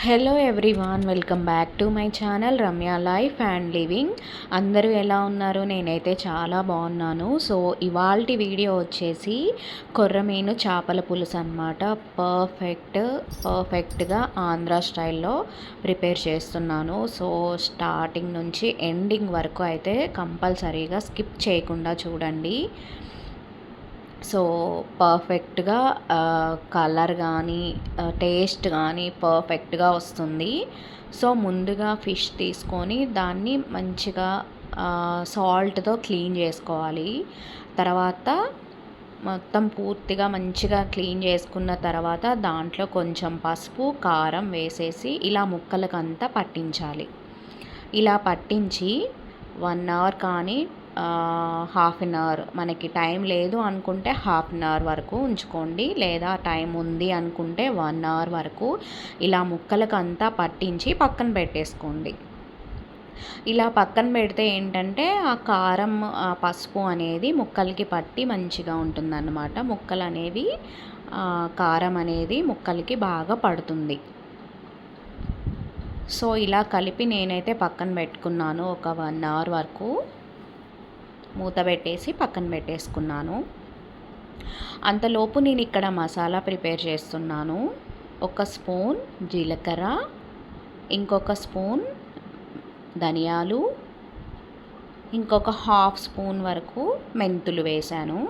Hello everyone, welcome back to my channel Ramya life and living. అందరూ ఎలా ఉన్నారు? నేనైతే చాలా బాగున్నాను. సో ఇవాల్టి వీడియో వచ్చేసి కొర్రమీను చేపల పులుసు అన్నమాట. పర్ఫెక్ట్గా ఆంధ్ర స్టైల్లో ప్రిపేర్ చేస్తున్నాను. సో స్టార్టింగ్ నుంచి ఎండింగ్ వరకు అయితే కంపల్సరీగా స్కిప్ చేయకుండా చూడండి. సో పర్ఫెక్ట్గా కలర్ కానీ టేస్ట్ కానీ పర్ఫెక్ట్గా వస్తుంది. సో ముందుగా ఫిష్ తీసుకొని దాన్ని మంచిగా సాల్ట్తో క్లీన్ చేసుకోవాలి. తర్వాత మొత్తం పూర్తిగా మంచిగా క్లీన్ చేసుకున్న తర్వాత దాంట్లో కొంచెం పసుపు కారం వేసేసి ఇలా ముక్కలకంతా పట్టించాలి. ఇలా పట్టించి 1 అవర్ కానీ హాఫ్ అన్ అవర్, మనకి టైం లేదు అనుకుంటే హాఫ్ అన్ అవర్ వరకు ఉంచుకోండి, లేదా టైం ఉంది అనుకుంటే 1 అవర్ వరకు ఇలా ముక్కలకంతా పట్టించి పక్కన పెట్టేసుకోండి. ఇలా పక్కన పెడితే ఏంటంటే ఆ కారం పసుపు అనేది ముక్కలకి పట్టి మంచిగా ఉంటుందన్నమాట. ముక్కలు అనేవి కారం అనేది ముక్కలకి బాగా పడుతుంది. సో ఇలా కలిపి నేనైతే పక్కన పెట్టుకున్నాను. ఒక 1 అవర్ వరకు మూత పెట్టేసి పక్కన పెట్టేసుకున్నాను. అంతలోపు నేను ఇక్కడ మసాలా ప్రిపేర్ చేస్తున్నాను. 1 స్పూన్ జీలకర్ర, ఇంకొక స్పూన్ ధనియాలు, ఇంకొక హాఫ్ స్పూన్ వరకు మెంతులు వేశాను.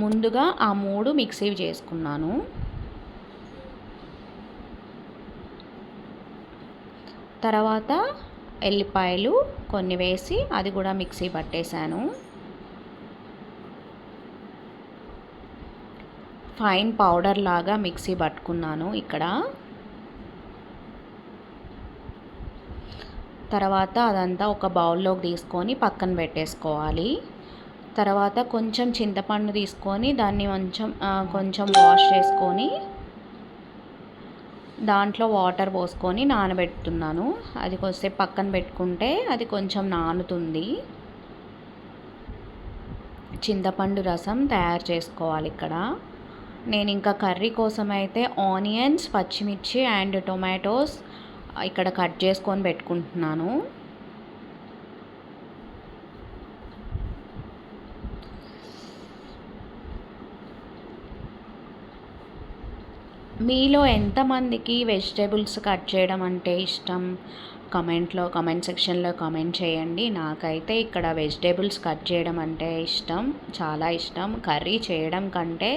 ముందుగా ఆ 3 మిక్సీ చేసుకున్నాను. తర్వాత ఎల్లిపాయలు కొన్ని వేసి అది కూడా మిక్సీ పట్టేశాను. ఫైన్ పౌడర్ లాగా మిక్సీ పట్టుకున్నాను ఇక్కడ. తర్వాత అదంతా ఒక బౌల్లోకి తీసుకొని పక్కన పెట్టేసుకోవాలి. తర్వాత కొంచెం చింతపండు తీసుకొని దాన్ని కొంచెం వాష్ చేసుకొని దాంట్లో వాటర్ పోసుకొని నానబెట్టుతున్నాను. అది కొద్దిసేపు పక్కన పెట్టుకుంటే అది కొంచెం నానుతుంది. చింతపండు రసం తయారు చేసుకోవాలి ఇక్కడ. నేను ఇంకా కర్రీ కోసం అయితే ఆనియన్స్, పచ్చిమిర్చి అండ్ టొమాటోస్ ఇక్కడ కట్ చేసుకొని పెట్టుకుంటున్నాను. మీలో ఎంతమందికి వెజిటేబుల్స్ కట్ చేయడం అంటే ఇష్టం? కామెంట్ సెక్షన్లో కామెంట్ చేయండి. నాకైతే ఇక్కడ వెజిటేబుల్స్ కట్ చేయడం అంటే ఇష్టం, చాలా ఇష్టం. కర్రీ చేయడం కంటే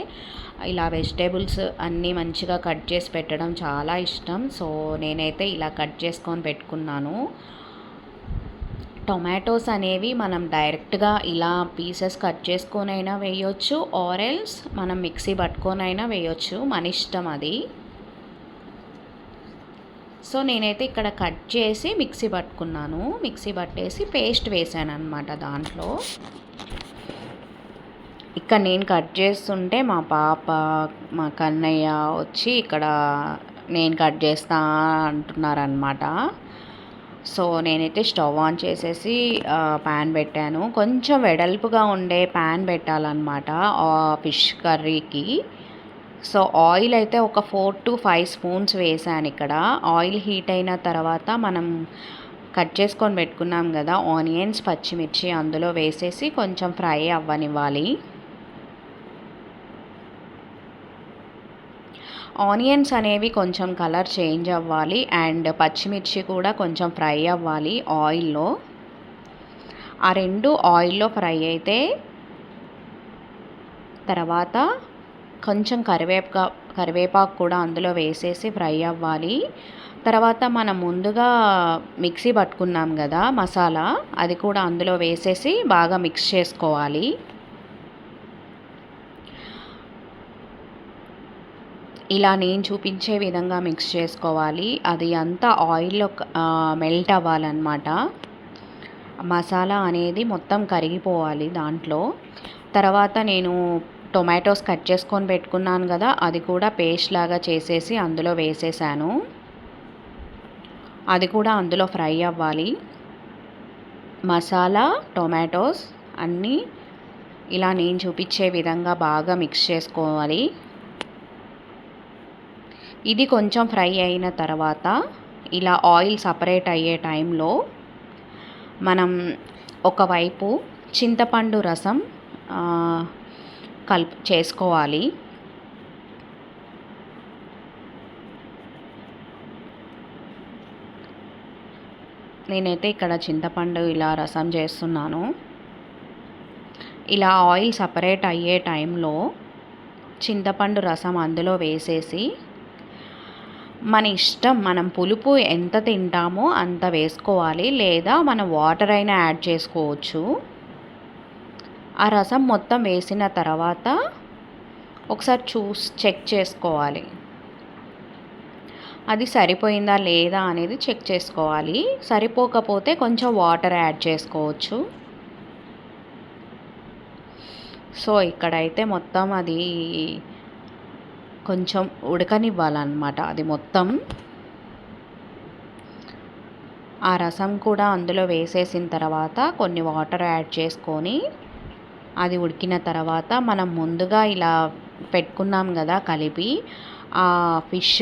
ఇలా వెజిటేబుల్స్ అన్నీ మంచిగా కట్ చేసి పెట్టడం చాలా ఇష్టం. సో నేనైతే ఇలా కట్ చేసుకొని పెట్టుకున్నాను. టొమాటోస్ అనేవి మనం డైరెక్ట్గా ఇలా పీసెస్ కట్ చేసుకొనైనా వేయొచ్చు, ఆర్ ఎల్స్ మనం మిక్సీ పట్టుకొనైనా వేయొచ్చు, మన ఇష్టం అది. సో నేనైతే ఇక్కడ కట్ చేసి మిక్సీ పట్టుకున్నాను. మిక్సీ పట్టేసి పేస్ట్ వేసాను అనమాట దాంట్లో. ఇక్కడ నేను కట్ చేస్తుంటే మా పాప, మా కన్నయ్య వచ్చి ఇక్కడ నేను కట్ చేస్తా అంటున్నారనమాట. సో నేనైతే స్టవ్ ఆన్ చేసేసి ప్యాన్ పెట్టాను. కొంచెం వెడల్పుగా ఉండే ప్యాన్ పెట్టాలన్నమాట ఫిష్ కర్రీకి. సో ఆయిల్ అయితే ఒక 4 to 5 స్పూన్స్ వేసాను ఇక్కడ. ఆయిల్ హీట్ అయిన తర్వాత మనం కట్ చేసుకొని పెట్టుకున్నాం కదా ఆనియన్స్, పచ్చిమిర్చి అందులో వేసేసి కొంచెం ఫ్రై అవ్వనివ్వాలి. ఆనియన్స్ అనేవి కొంచెం కలర్ చేంజ్ అవ్వాలి అండ్ పచ్చిమిర్చి కూడా కొంచెం ఫ్రై అవ్వాలి ఆయిల్లో. ఆ 2 ఆయిల్లో ఫ్రై అయితే తర్వాత కొంచెం కరివేపాకు కూడా అందులో వేసేసి ఫ్రై అవ్వాలి. తర్వాత మనం ముందుగా మిక్సీ పట్టుకున్నాం కదా మసాలా, అది కూడా అందులో వేసేసి బాగా మిక్స్ చేసుకోవాలి. ఇలా నేను చూపించే విధంగా మిక్స్ చేసుకోవాలి. అది అంతా ఆయిల్లో మెల్ట్ అవ్వాలన్నమాట. మసాలా అనేది మొత్తం కరిగిపోవాలి దాంట్లో. తర్వాత నేను టొమాటోస్ కట్ చేసుకొని పెట్టుకున్నాను కదా, అది కూడా పేస్ట్ లాగా చేసేసి అందులో వేసేసాను. అది కూడా అందులో ఫ్రై అవ్వాలి. మసాలా, టొమాటోస్ అన్నీ ఇలా నేను చూపించే విధంగా బాగా మిక్స్ చేసుకోవాలి. ఇది కొంచెం ఫ్రై అయిన తర్వాత ఇలా ఆయిల్ సపరేట్ అయ్యే టైంలో మనం ఒకవైపు చింతపండు రసం చేసుకోవాలి. నేనైతే ఇక్కడ చింతపండు ఇలా రసం చేస్తున్నాను. ఇలా ఆయిల్ సపరేట్ అయ్యే టైంలో చింతపండు రసం అందులో వేసేసి మన ఇష్టం, మనం పులుపు ఎంత తింటామో అంత వేసుకోవాలి, లేదా మనం వాటర్ అయినా యాడ్ చేసుకోవచ్చు. ఆ రసం మొత్తం వేసిన తర్వాత ఒకసారి చెక్ చేసుకోవాలి, అది సరిపోయిందా లేదా అనేది చెక్ చేసుకోవాలి. సరిపోకపోతే కొంచెం వాటర్ యాడ్ చేసుకోవచ్చు. సో ఇక్కడైతే మొత్తం అది కొంచెం ఉడకనివ్వాలన్నమాట. అది మొత్తం ఆ రసం కూడా అందులో వేసేసిన తర్వాత కొన్ని వాటర్ యాడ్ చేసుకొని అది ఉడికిన తర్వాత మనం ముందుగా ఇలా పెట్టుకున్నాం కదా కలిపి, ఆ ఫిష్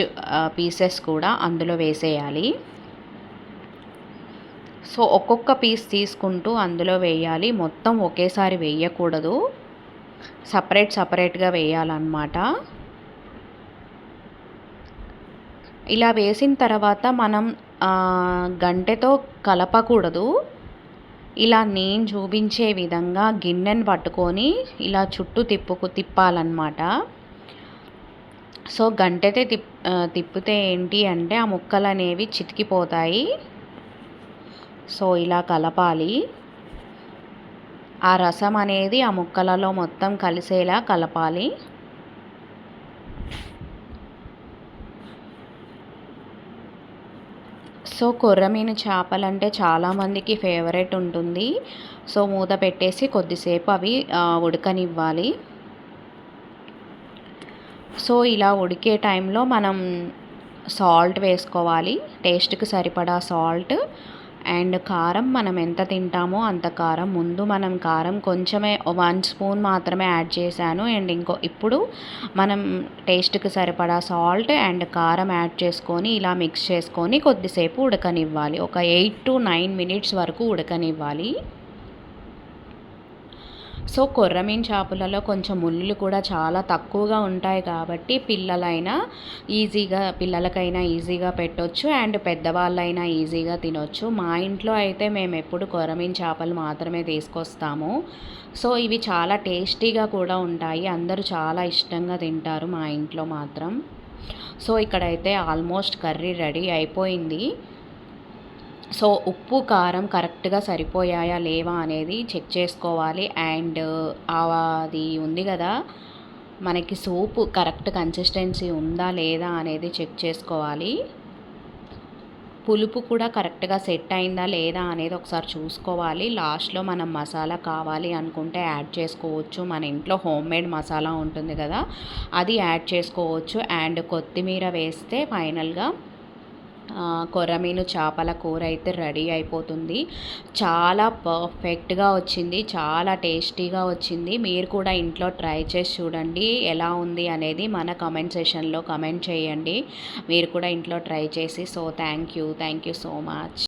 పీసెస్ కూడా అందులో వేసేయాలి. సో ఒక్కొక్క పీస్ తీసుకుంటూ అందులో వేయాలి, మొత్తం ఒకేసారి వేయకూడదు, సపరేట్గా వేయాలన్నమాట. ఇలా వేసిన తర్వాత మనం గంటెతో కలపకూడదు. ఇలా నేను చూపించే విధంగా గిన్నెను పట్టుకొని ఇలా చుట్టూ తిప్పాలన్నమాట. సో గంటెతో తిప్పితే ఏంటి అంటే ఆ ముక్కలు అనేవి చితికిపోతాయి. సో ఇలా కలపాలి. ఆ రసం అనేది ఆ ముక్కలలో మొత్తం కలిసేలా కలపాలి. సో కొర్రమీను చేపలంటే చాలామందికి ఫేవరెట్ ఉంటుంది. సో మూత పెట్టేసి కొద్దిసేపు అవి ఉడకనివ్వాలి. సో ఇలా ఉడికే టైంలో మనం సాల్ట్ వేసుకోవాలి, టేస్ట్కి సరిపడా సాల్ట్ అండ్ కారం. మనం ఎంత తింటామో అంత కారం. ముందు మనం కారం కొంచెమే 1 స్పూన్ మాత్రమే యాడ్ చేశాను. అండ్ ఇప్పుడు మనం టేస్ట్కి సరిపడా సాల్ట్ అండ్ కారం యాడ్ చేసుకొని ఇలా మిక్స్ చేసుకొని కొద్దిసేపు ఉడకనివ్వాలి. ఒక 8 to 9 మినిట్స్ వరకు ఉడకనివ్వాలి. సో కొర్రమీను చేపలలో కొంచెం ముళ్ళు కూడా చాలా తక్కువగా ఉంటాయి కాబట్టి పిల్లలకైనా ఈజీగా పెట్టొచ్చు అండ్ పెద్దవాళ్ళైనా ఈజీగా తినొచ్చు. మా ఇంట్లో అయితే మేము ఎప్పుడు కొర్రమీను చేపలు మాత్రమే తీసుకొస్తాము. సో ఇవి చాలా టేస్టీగా కూడా ఉంటాయి, అందరూ చాలా ఇష్టంగా తింటారు మా ఇంట్లో మాత్రం. సో ఇక్కడైతే ఆల్మోస్ట్ కర్రీ రెడీ అయిపోయింది. సో ఉప్పు కారం కరెక్ట్గా సరిపోయాయా లేవా అనేది చెక్ చేసుకోవాలి. అండ్ అది ఉంది కదా మనకి సూపు కరెక్ట్ కన్సిస్టెన్సీ ఉందా లేదా అనేది చెక్ చేసుకోవాలి. పులుపు కూడా కరెక్ట్గా సెట్ అయిందా లేదా అనేది ఒకసారి చూసుకోవాలి. లాస్ట్లో మనం మసాలా కావాలి అనుకుంటే యాడ్ చేసుకోవచ్చు. మన ఇంట్లో హోమ్మేడ్ మసాలా ఉంటుంది కదా, అది యాడ్ చేసుకోవచ్చు. అండ్ కొత్తిమీర వేస్తే ఫైనల్గా కొర్రమీను చేపల కూర అయితే రెడీ అయిపోతుంది. చాలా పర్ఫెక్ట్గా వచ్చింది, చాలా టేస్టీగా వచ్చింది. మీరు కూడా ఇంట్లో ట్రై చేసి చూడండి, ఎలా ఉంది అనేది మన కామెంట్ సెషన్లో కామెంట్ చేయండి. మీరు కూడా ఇంట్లో ట్రై చేసి. So thank you so much.